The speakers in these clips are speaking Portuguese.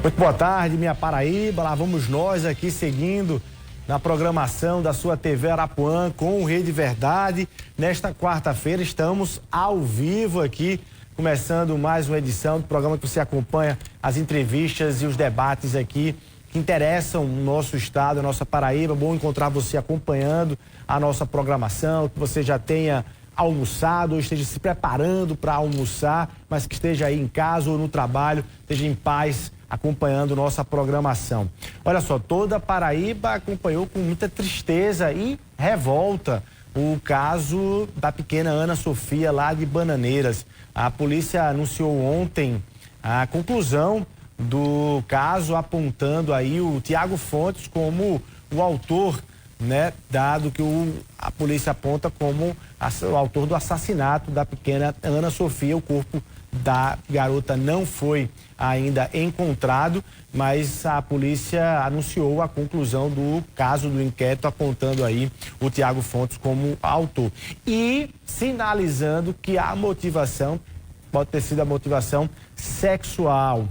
Muito boa tarde, minha Paraíba. Lá vamos nós aqui seguindo na programação da sua TV Arapuã com o Rede Verdade. Nesta quarta-feira estamos ao vivo aqui, começando mais uma edição do programa que você acompanha as entrevistas e os debates aqui que interessam o nosso estado, a nossa Paraíba. Bom encontrar você acompanhando a nossa programação, que você já tenha almoçado ou esteja se preparando para almoçar, mas que esteja aí em casa ou no trabalho, esteja em paz acompanhando nossa programação. Olha só, toda a Paraíba acompanhou com muita tristeza e revolta o caso da pequena Ana Sofia lá de Bananeiras. A polícia anunciou ontem a conclusão do caso, apontando aí o Tiago Fontes como o autor, né, dado que a polícia aponta como o autor do assassinato da pequena Ana Sofia. O corpo da garota não foi ainda encontrado, mas a polícia anunciou a conclusão do caso do inquérito, apontando aí o Tiago Fontes como autor e sinalizando que a motivação pode ter sido a motivação sexual.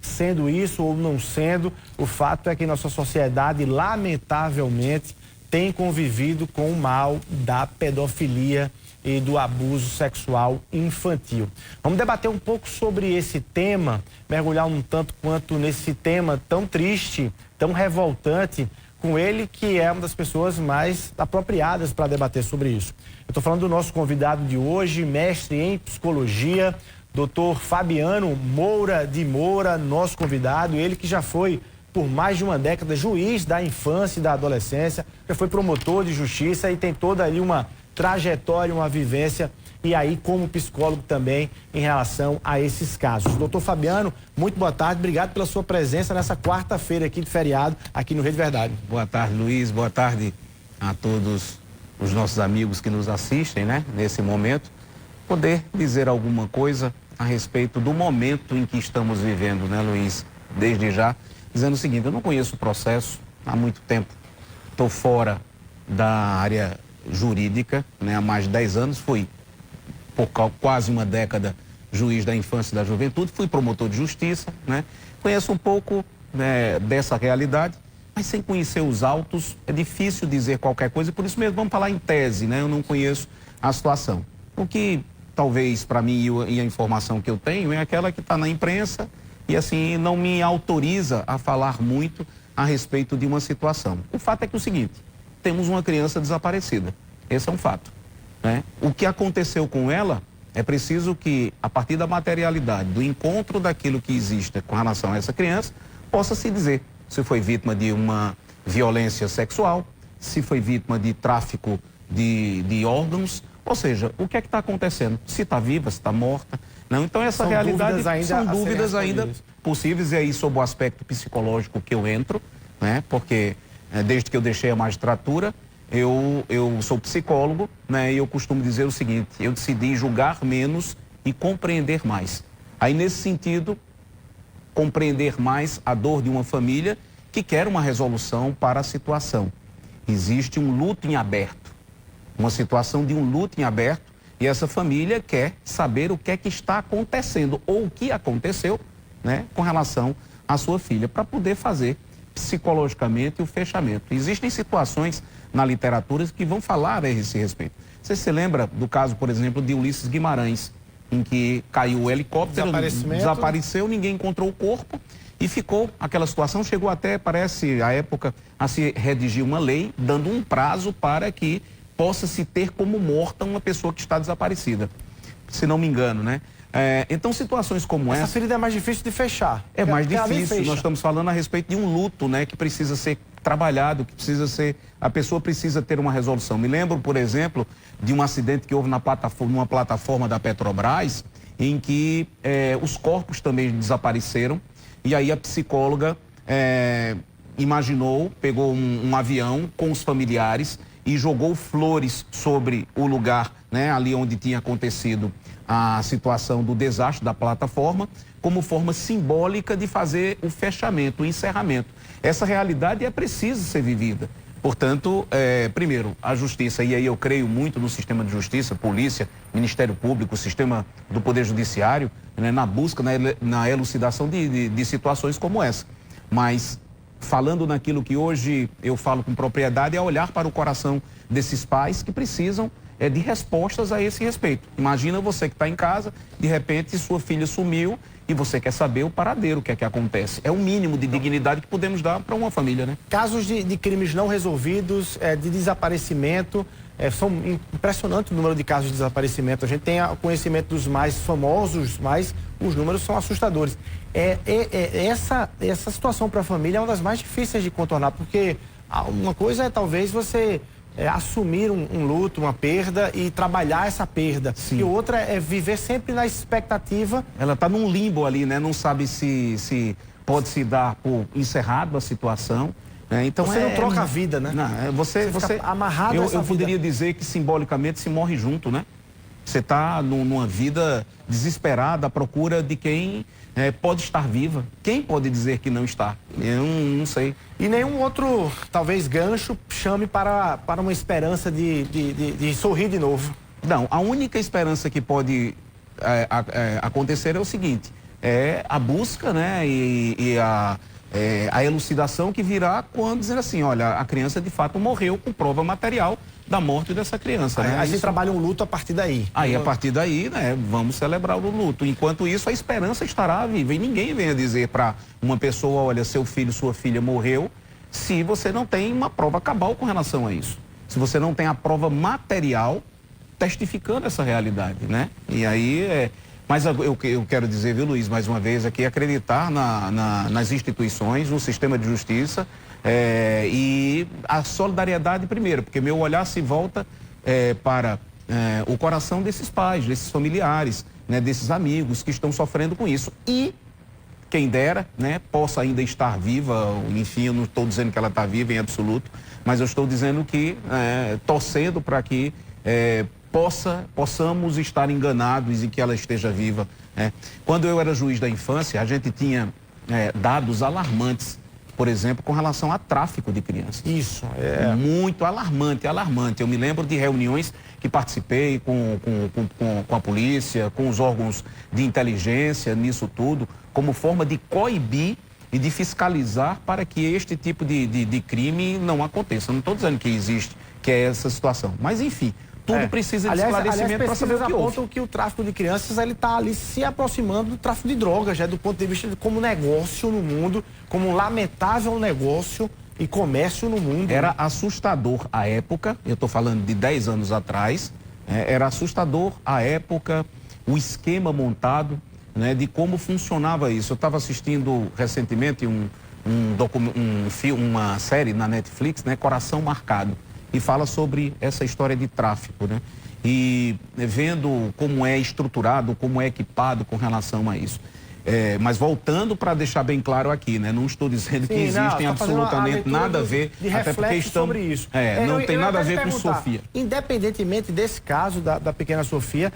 Sendo isso ou não sendo, o fato é que nossa sociedade, lamentavelmente, tem convivido com o mal da pedofilia e do abuso sexual infantil. Vamos debater um pouco sobre esse tema, mergulhar um tanto quanto nesse tema tão triste, tão revoltante, com ele que é uma das pessoas mais apropriadas para debater sobre isso. Eu estou falando do nosso convidado de hoje, mestre em psicologia, Dr. Fabiano Moura de Moura, nosso convidado, ele que já foi por mais de uma década juiz da infância e da adolescência, já foi promotor de justiça e tem toda ali uma trajetória, uma vivência e aí como psicólogo também em relação a esses casos. Doutor Fabiano, muito boa tarde, obrigado pela sua presença nessa quarta-feira aqui de feriado, aqui no Rede Verdade. Boa tarde, Luiz, boa tarde a todos os nossos amigos que nos assistem, né, nesse momento. Poder dizer alguma coisa a respeito do momento em que estamos vivendo, né, Luiz? Desde já, dizendo o seguinte, eu não conheço o processo há muito tempo, estou fora da área jurídica, né, há mais de 10 anos, fui por quase uma década juiz da infância e da juventude, fui promotor de justiça, né, conheço um pouco, né, dessa realidade, mas sem conhecer os autos é difícil dizer qualquer coisa, por isso mesmo vamos falar em tese, né, eu não conheço a situação. O que talvez para mim e a informação que eu tenho é aquela que está na imprensa e assim não me autoriza a falar muito a respeito de uma situação. O fato é que é o seguinte, temos uma criança desaparecida, esse é um fato, né? O que aconteceu com ela é preciso que a partir da materialidade, do encontro daquilo que existe com relação a essa criança, possa se dizer se foi vítima de uma violência sexual, se foi vítima de tráfico de órgãos. Ou seja, o que é que está acontecendo? Se está viva, se está morta? Não, então essa realidade são dúvidas ainda possíveis, e aí sob o aspecto psicológico que eu entro, né? Porque desde que eu deixei a magistratura, eu sou psicólogo, né? E eu costumo dizer o seguinte, eu decidi julgar menos e compreender mais. Aí nesse sentido, compreender mais a dor de uma família que quer uma resolução para a situação. Existe um luto em aberto. Uma situação de um luto em aberto e essa família quer saber o que é que está acontecendo ou o que aconteceu, né, com relação à sua filha, para poder fazer psicologicamente o fechamento. Existem situações na literatura que vão falar a esse respeito. Você se lembra do caso, por exemplo, de Ulisses Guimarães, em que caiu o helicóptero, desapareceu, ninguém encontrou o corpo e ficou aquela situação, chegou até, parece, à época, a se redigir uma lei, dando um prazo para que possa se ter como morta uma pessoa que está desaparecida, se não me engano, né? Então, situações como essa... Essa ferida é mais difícil de fechar. É mais difícil, nós estamos falando a respeito de um luto, né? Que precisa ser trabalhado, que precisa ser... A pessoa precisa ter uma resolução. Me lembro, por exemplo, de um acidente que houve numa plataforma da Petrobras, em que os corpos também desapareceram, e aí a psicóloga imaginou, pegou um avião com os familiares e jogou flores sobre o lugar, né, ali onde tinha acontecido a situação do desastre da plataforma, como forma simbólica de fazer o fechamento, o encerramento. Essa realidade é preciso ser vivida. Portanto, primeiro, a justiça, e aí eu creio muito no sistema de justiça, polícia, Ministério Público, sistema do Poder Judiciário, né, na busca, na elucidação de situações como essa. Mas, falando naquilo que hoje eu falo com propriedade, é olhar para o coração desses pais que precisam de respostas a esse respeito. Imagina você que está em casa, de repente sua filha sumiu e você quer saber o paradeiro, o que é que acontece. É o mínimo de dignidade que podemos dar para uma família, né? Casos de crimes não resolvidos, de desaparecimento, são impressionante o número de casos de desaparecimento. A gente tem conhecimento dos mais famosos, mas os números são assustadores. Essa situação para a família é uma das mais difíceis de contornar, porque uma coisa é talvez você assumir um luto, uma perda e trabalhar essa perda. Sim. E outra é viver sempre na expectativa. Ela está num limbo ali, né? Não sabe se pode se dar por encerrado a situação. Então você não troca a vida, né? Não, você fica amarrado a essa eu poderia dizer que simbolicamente se morre junto, né? Você está numa vida desesperada à procura de quem pode estar viva. Quem pode dizer que não está? Eu não sei. E nenhum outro, talvez, gancho chame para uma esperança de sorrir de novo. Não, a única esperança que pode acontecer é o seguinte, a busca, né, e a elucidação que virá quando dizer assim, olha, a criança de fato morreu com prova material da morte dessa criança. Né? A gente trabalha um luto a partir daí. Aí, a partir daí, né, vamos celebrar o luto. Enquanto isso, a esperança estará viva. E ninguém venha dizer para uma pessoa, olha, seu filho, sua filha morreu, se você não tem uma prova cabal com relação a isso. Se você não tem a prova material testificando essa realidade, né? E aí, mas eu quero dizer, viu, Luiz, mais uma vez aqui, acreditar nas instituições, no sistema de justiça, e a solidariedade primeiro, porque meu olhar se volta para o coração desses pais, desses familiares, né, desses amigos que estão sofrendo com isso. E quem dera, né, possa ainda estar viva, enfim, eu não estou dizendo que ela está viva em absoluto, mas eu estou dizendo que, torcendo para que possamos estar enganados e que ela esteja viva. Quando eu era juiz da infância, a gente tinha dados alarmantes, por exemplo, com relação a tráfico de crianças. Isso, muito alarmante. Eu me lembro de reuniões que participei com a polícia, com os órgãos de inteligência, nisso tudo, como forma de coibir e de fiscalizar para que este tipo de crime não aconteça. Não estou dizendo que existe, que é essa situação, mas enfim, tudo precisa de esclarecimento para saber o que houve. Apontam que o tráfico de crianças está ali se aproximando do tráfico de drogas, do ponto de vista de como negócio no mundo, como um lamentável negócio e comércio no mundo. Era assustador à época, eu estou falando de 10 anos atrás, era assustador à época o esquema montado, né, de como funcionava isso. Eu estava assistindo recentemente uma série na Netflix, né, Coração Marcado, e fala sobre essa história de tráfico, né? E vendo como é estruturado, como é equipado com relação a isso. Mas voltando para deixar bem claro aqui, né? Não estou dizendo que existem absolutamente nada a ver, até porque estamos sobre isso. Não tem nada a ver com Sofia. Independentemente desse caso da pequena Sofia,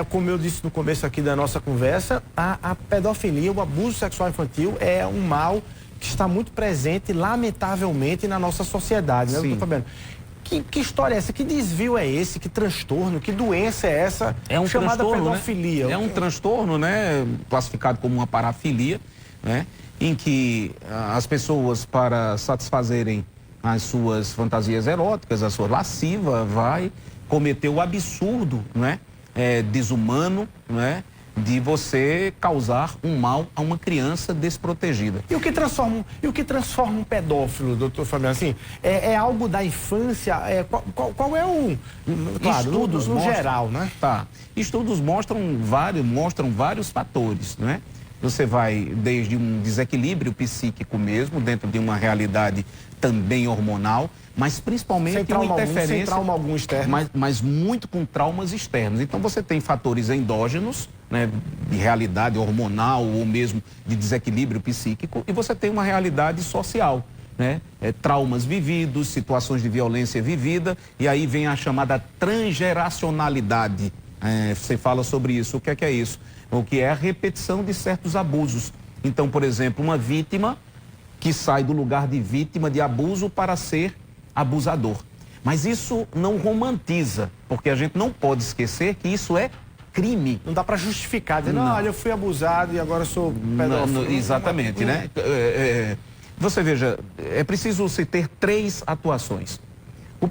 como eu disse no começo aqui da nossa conversa, a pedofilia, o abuso sexual infantil é um mal que está muito presente, lamentavelmente, na nossa sociedade, né, doutor Fabiano? Que história é essa? Que desvio é esse? Que transtorno? Que doença é essa chamada pedofilia? Né? É um transtorno, né, classificado como uma parafilia, né, em que as pessoas, para satisfazerem as suas fantasias eróticas, a sua lasciva, vai cometer o absurdo, né, desumano, né, de você causar um mal a uma criança desprotegida. E o que transforma um pedófilo, doutor Fabiano? Assim, é algo da infância? Qual é o... Claro, estudos no geral, né? Tá. Estudos mostram vários fatores, né? Você vai desde um desequilíbrio psíquico mesmo, dentro de uma realidade também hormonal, mas principalmente uma interferência... Sem trauma algum externo. Mas muito com traumas externos. Então você tem fatores endógenos, né, de realidade hormonal ou mesmo de desequilíbrio psíquico, e você tem uma realidade social, né? Traumas vividos, situações de violência vivida, e aí vem a chamada transgeracionalidade. Você fala sobre isso. O que é isso? O que é a repetição de certos abusos. Então, por exemplo, uma vítima que sai do lugar de vítima de abuso para ser abusador. Mas isso não romantiza, porque a gente não pode esquecer que isso é crime. Não dá para justificar, dizer, não, olha, eu fui abusado e agora sou pedófilo. Exatamente, né? Você veja, é preciso se ter 3 atuações. O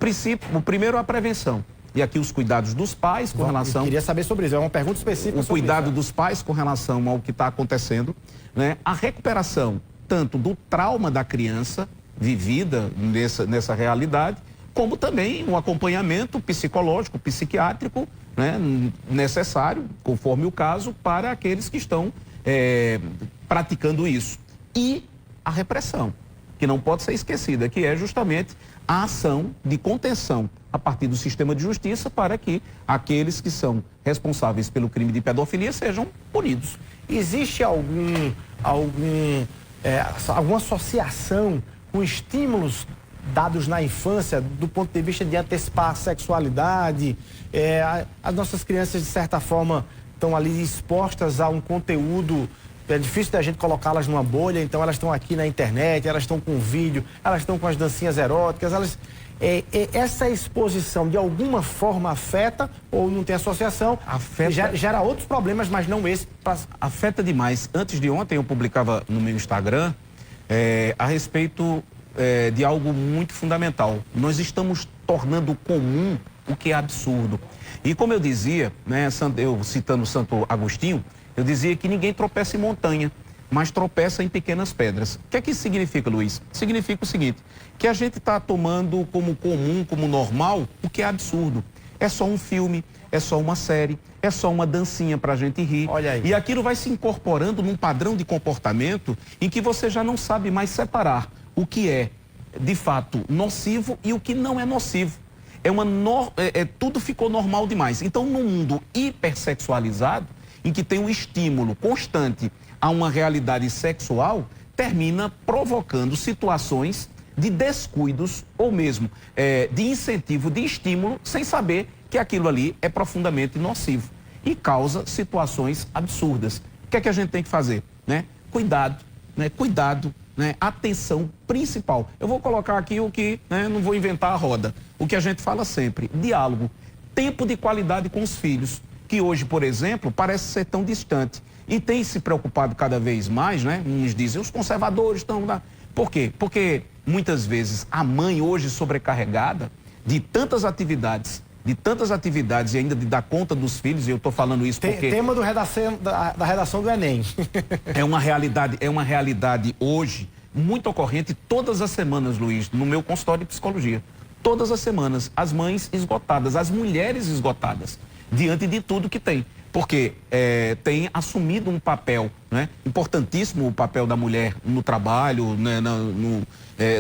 primeiro é a prevenção. E aqui os cuidados dos pais com relação... Eu queria saber sobre isso, é uma pergunta específica. O cuidado dos pais com relação ao que está acontecendo, né? A recuperação tanto do trauma da criança vivida nessa realidade, como também o acompanhamento psicológico, psiquiátrico, né? Necessário, conforme o caso, para aqueles que estão praticando isso. E a repressão, que não pode ser esquecida, que é justamente a ação de contenção a partir do sistema de justiça para que aqueles que são responsáveis pelo crime de pedofilia sejam punidos. Existe alguma associação com estímulos dados na infância do ponto de vista de antecipar a sexualidade? As nossas crianças, de certa forma, estão ali expostas a um conteúdo. É difícil da gente colocá-las numa bolha, então elas estão aqui na internet, elas estão com vídeo, elas estão com as dancinhas eróticas, essa exposição de alguma forma afeta ou não tem associação? Afeta. Gera outros problemas, mas não esse. Afeta demais. Antes de ontem eu publicava no meu Instagram a respeito de algo muito fundamental. Nós estamos tornando comum o que é absurdo. E como eu dizia, né, eu citando Santo Agostinho, eu dizia que ninguém tropeça em montanha, mas tropeça em pequenas pedras. O que é que isso significa, Luiz? Significa o seguinte, que a gente está tomando como comum, como normal, o que é absurdo. É só um filme, é só uma série, é só uma dancinha para a gente rir. Olha aí. E aquilo vai se incorporando num padrão de comportamento em que você já não sabe mais separar o que é, de fato, nocivo e o que não é nocivo. Tudo ficou normal demais. Então, num mundo hipersexualizado, em que tem um estímulo constante a uma realidade sexual, termina provocando situações de descuidos ou mesmo de incentivo, de estímulo, sem saber que aquilo ali é profundamente nocivo e causa situações absurdas. O que é que a gente tem que fazer? Né? Cuidado, né? Cuidado, né? Atenção principal. Eu vou colocar aqui o que, né? Não vou inventar a roda. O que a gente fala sempre, diálogo, tempo de qualidade com os filhos, que hoje, por exemplo, parece ser tão distante. E tem se preocupado cada vez mais, né? Uns dizem, os conservadores estão lá. Por quê? Porque muitas vezes a mãe hoje sobrecarregada de tantas atividades e ainda de dar conta dos filhos, e eu estou falando isso porque... Tema da redação do Enem. É uma realidade hoje muito ocorrente todas as semanas, Luiz, no meu consultório de psicologia. Todas as semanas, as mães esgotadas, as mulheres esgotadas, diante de tudo que tem. Porque tem assumido um papel, né, importantíssimo, o papel da mulher no trabalho, né,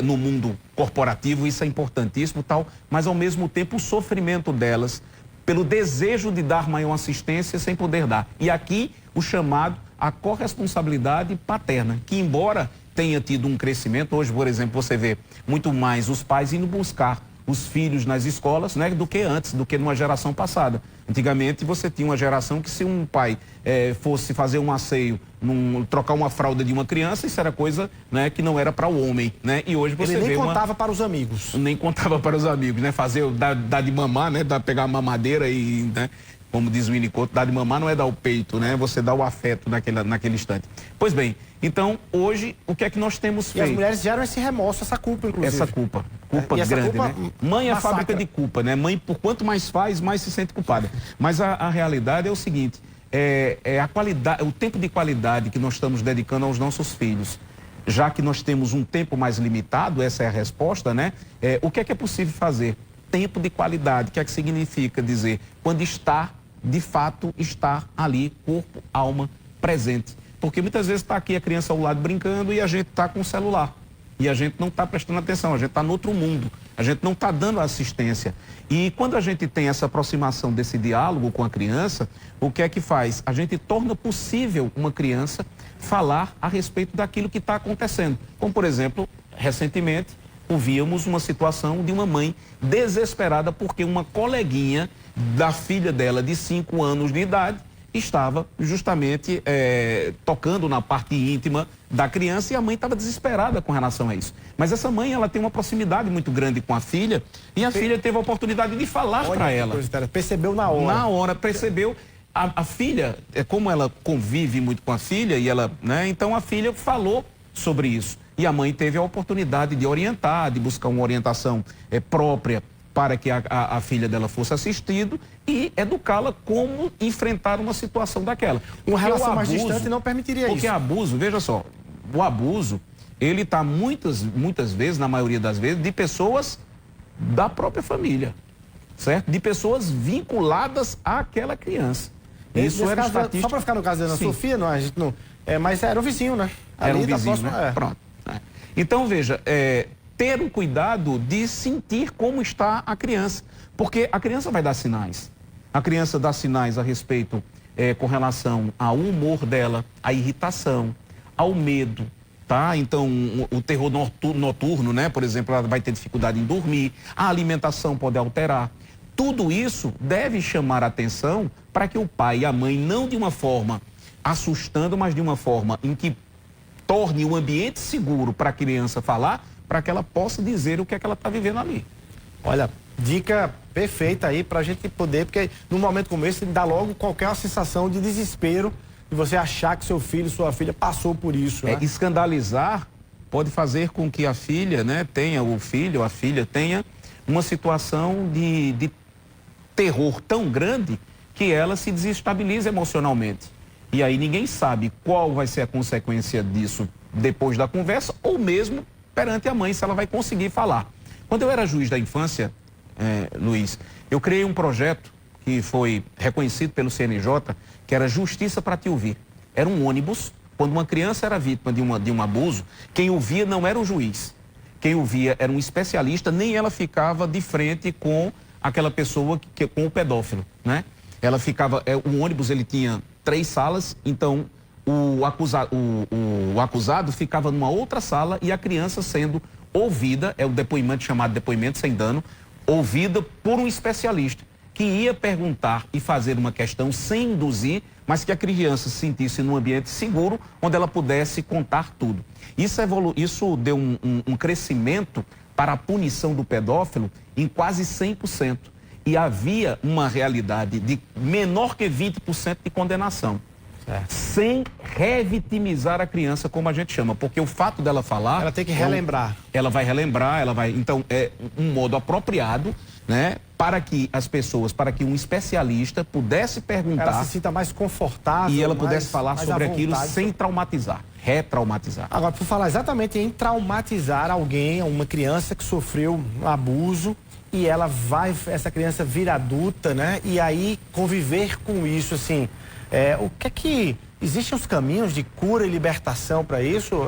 no mundo corporativo, isso é importantíssimo, tal, mas ao mesmo tempo o sofrimento delas, pelo desejo de dar maior assistência sem poder dar. E aqui o chamado à corresponsabilidade paterna, que embora tenha tido um crescimento, hoje, por exemplo, você vê muito mais os pais indo buscar os filhos nas escolas, né, do que antes, do que numa geração passada. Antigamente você tinha uma geração que se um pai fosse fazer um asseio, trocar uma fralda de uma criança, isso era coisa, né, que não era para o homem, né? E hoje você Ele nem contava para os amigos. Nem contava para os amigos, né? Dar de mamar, né? Pegar a mamadeira e, né? Como diz o Winnicott, dar de mamar não é dar o peito, né? Você dá o afeto naquele instante. Pois bem, então, hoje, o que é que nós temos feito? E as mulheres geram esse remorso, essa culpa, inclusive. Essa culpa grande, culpa, né? Mãe é a fábrica de culpa, né? Mãe, por quanto mais faz, mais se sente culpada. Mas a realidade é o seguinte, a qualidade, o tempo de qualidade que nós estamos dedicando aos nossos filhos. Já que nós temos um tempo mais limitado, essa é a resposta, né? O que é possível fazer? Tempo de qualidade, o que é que significa dizer? Quando de fato, estar ali, corpo, alma, presente. Porque muitas vezes está aqui a criança ao lado brincando e a gente está com o celular. E a gente não está prestando atenção, a gente está no outro mundo. A gente não está dando assistência. E quando a gente tem essa aproximação desse diálogo com a criança, o que é que faz? A gente torna possível uma criança falar a respeito daquilo que está acontecendo. Como, por exemplo, recentemente, ouvíamos uma situação de uma mãe desesperada porque uma coleguinha da filha dela de 5 anos de idade estava justamente tocando na parte íntima da criança e a mãe estava desesperada com relação a isso. Mas essa mãe, ela tem uma proximidade muito grande com a filha e a filha teve a oportunidade de falar para ela. Percebeu na hora. Na hora, percebeu. A filha, como ela convive muito com a filha, e ela, né, então a filha falou sobre isso. E a mãe teve a oportunidade de orientar, de buscar uma orientação própria para que a filha dela fosse assistida e educá-la como enfrentar uma situação daquela. Uma relação mais distante não permitiria isso. Porque abuso, veja só, o abuso, ele está muitas vezes, na maioria das vezes, de pessoas da própria família, certo? De pessoas vinculadas àquela criança. Isso era estatística. Só para ficar no caso da Ana Sofia, não, a gente não. Mas era um vizinho, né? Era um vizinho, né? Pronto. Então, veja, ter o cuidado de sentir como está a criança. Porque a criança vai dar sinais. A criança dá sinais a respeito com relação ao humor dela, à irritação, ao medo, tá? Então, o terror noturno, né? Por exemplo, ela vai ter dificuldade em dormir, a alimentação pode alterar. Tudo isso deve chamar a atenção para que o pai e a mãe, não de uma forma assustando, mas de uma forma em que torne o ambiente seguro para a criança falar, para que ela possa dizer o que é que ela está vivendo ali. Olha, dica perfeita aí para a gente poder, porque num momento como esse, dá logo qualquer sensação de desespero de você achar que seu filho, sua filha passou por isso. Né? Escandalizar pode fazer com que a filha, né, tenha, o filho ou a filha tenha uma situação de terror tão grande que ela se desestabiliza emocionalmente. E aí ninguém sabe qual vai ser a consequência disso depois da conversa ou mesmo perante a mãe, se ela vai conseguir falar. Quando eu era juiz da infância, Luiz, eu criei um projeto que foi reconhecido pelo CNJ, que era Justiça para Te Ouvir. Era um ônibus, quando uma criança era vítima de um abuso, quem ouvia não era o juiz. Quem ouvia era um especialista, nem ela ficava de frente com aquela pessoa, com o pedófilo, né? Ela ficava, o ônibus ele tinha 3 salas, então o acusado ficava numa outra sala e a criança sendo ouvida, é o depoimento chamado depoimento sem dano, ouvida por um especialista, que ia perguntar e fazer uma questão sem induzir, mas que a criança se sentisse num ambiente seguro, onde ela pudesse contar tudo. Isso deu um crescimento para a punição do pedófilo em quase 100%. E havia uma realidade de menor que 20% de condenação. Sem revitimizar a criança, como a gente chama. Porque o fato dela falar... Ela tem que relembrar. Ela vai relembrar, Então, é um modo apropriado, né? Para que as pessoas, para que um especialista pudesse perguntar... Ela se sinta mais confortável. E ela pudesse falar sobre aquilo sem traumatizar, retraumatizar. Agora, por falar exatamente em traumatizar alguém, uma criança que sofreu um abuso... E essa criança vira adulta, né? E aí conviver com isso, assim, o que é que... Existem os caminhos de cura e libertação para isso?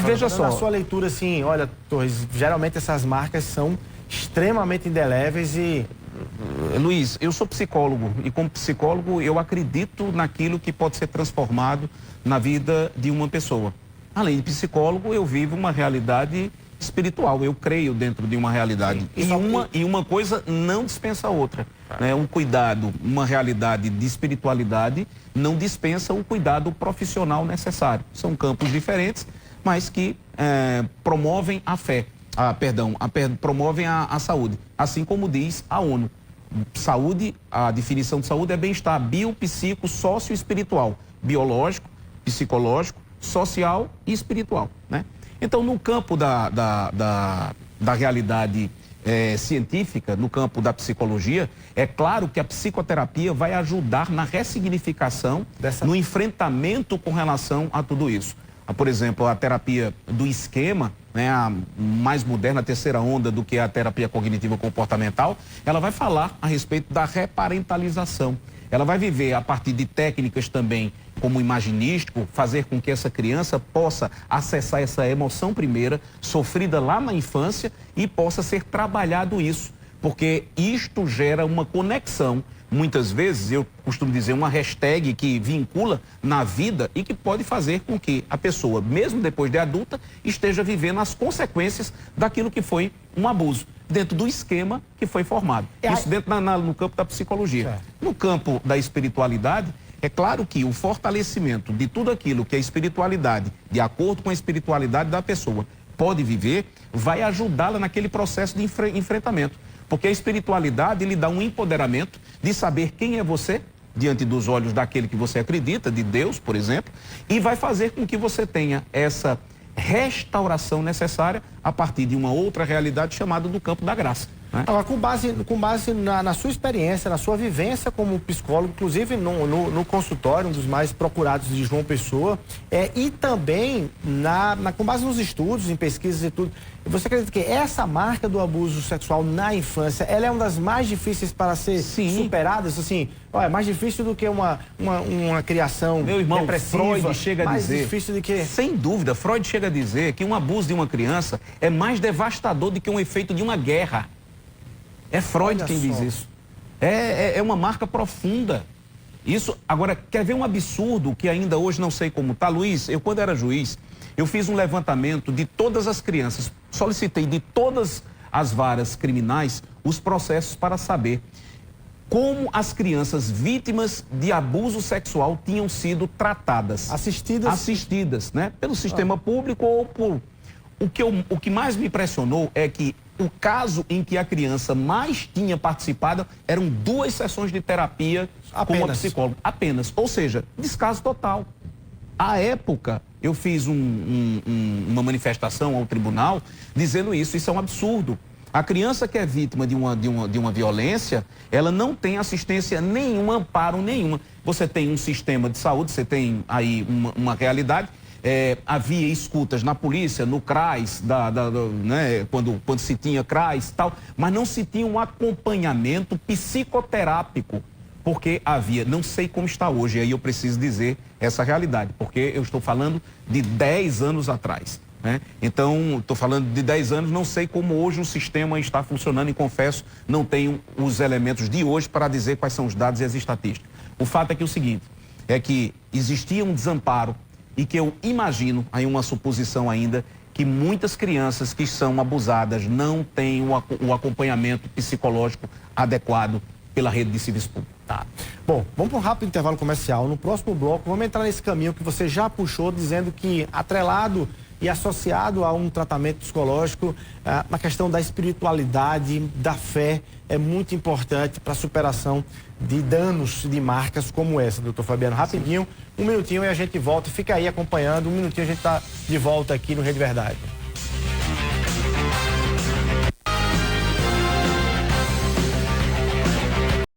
Veja só. Na sua leitura, assim, olha, Torres, geralmente essas marcas são extremamente indeléveis e... Luiz, eu sou psicólogo e como psicólogo eu acredito naquilo que pode ser transformado na vida de uma pessoa. Além de psicólogo, eu vivo uma realidade espiritual, eu creio dentro de uma realidade. E uma coisa não dispensa a outra. Né? Um cuidado, uma realidade de espiritualidade não dispensa o cuidado profissional necessário. São campos diferentes, mas que promovem a fé. Promovem a saúde. Assim como diz a ONU. Saúde, a definição de saúde é bem-estar bio, psico, sócio e espiritual. Biológico, psicológico, social e espiritual, né? Então, no campo da realidade científica, no campo da psicologia, é claro que a psicoterapia vai ajudar na ressignificação, no enfrentamento com relação a tudo isso. Por exemplo, a terapia do esquema, né, a mais moderna, a terceira onda do que a terapia cognitivo comportamental, ela vai falar a respeito da reparentalização. Ela vai viver a partir de técnicas também como imaginístico, fazer com que essa criança possa acessar essa emoção primeira, sofrida lá na infância, e possa ser trabalhado isso, porque isto gera uma conexão. Muitas vezes, eu costumo dizer, uma hashtag que vincula na vida e que pode fazer com que a pessoa, mesmo depois de adulta, esteja vivendo as consequências daquilo que foi um abuso. dentro do esquema que foi formado. Isso dentro no campo da psicologia. Certo. No campo da espiritualidade, é claro que o fortalecimento de tudo aquilo que a espiritualidade, de acordo com a espiritualidade da pessoa, pode viver, vai ajudá-la naquele processo de enfrentamento. Porque a espiritualidade lhe dá um empoderamento de saber quem é você, diante dos olhos daquele que você acredita, de Deus, por exemplo, e vai fazer com que você tenha essa restauração necessária a partir de uma outra realidade chamada do campo da graça. Né? Agora, com base na sua experiência, na sua vivência como psicólogo, inclusive no consultório, um dos mais procurados de João Pessoa, e também com base nos estudos, em pesquisas e tudo, você acredita que essa marca do abuso sexual na infância, ela é uma das mais difíceis para ser superada? Assim, é mais difícil do que uma criação Meu irmão, depressiva, Freud chega a dizer, mais difícil do que... Sem dúvida, Freud chega a dizer que um abuso de uma criança é mais devastador do que um efeito de uma guerra. É Freud quem diz isso. É uma marca profunda. Isso, agora, quer ver um absurdo que ainda hoje não sei como tá, Luiz? Eu, quando era juiz, eu fiz um levantamento de todas as crianças, solicitei de todas as varas criminais os processos para saber como as crianças vítimas de abuso sexual tinham sido tratadas. Assistidas, né? Pelo sistema público ou por... O que mais me impressionou é que o caso em que a criança mais tinha participado eram 2 sessões de terapia com uma psicóloga. Apenas. Ou seja, descaso total. À época, eu fiz uma manifestação ao tribunal dizendo isso. Isso é um absurdo. A criança que é vítima de uma violência, ela não tem assistência nenhuma, amparo nenhuma. Você tem um sistema de saúde, você tem aí uma realidade. Havia escutas na polícia, no CRAS, né, quando se tinha CRAS e tal, mas não se tinha um acompanhamento psicoterápico, porque havia, não sei como está hoje, aí eu preciso dizer essa realidade, porque eu estou falando de 10 anos atrás. Né? Então, estou falando de 10 anos, não sei como hoje o sistema está funcionando e confesso, não tenho os elementos de hoje para dizer quais são os dados e as estatísticas. O fato é que o seguinte, é que existia um desamparo e que eu imagino, aí uma suposição ainda, que muitas crianças que são abusadas não têm o acompanhamento psicológico adequado pela rede de serviço público. Tá. Bom, vamos para um rápido intervalo comercial. No próximo bloco, vamos entrar nesse caminho que você já puxou, dizendo que atrelado e associado a um tratamento psicológico, na questão da espiritualidade, da fé, é muito importante para a superação de danos, de marcas como essa, doutor Fabiano. Rapidinho, 1 minutinho e a gente volta. Fica aí acompanhando, 1 minutinho a gente está de volta aqui no Rede Verdade.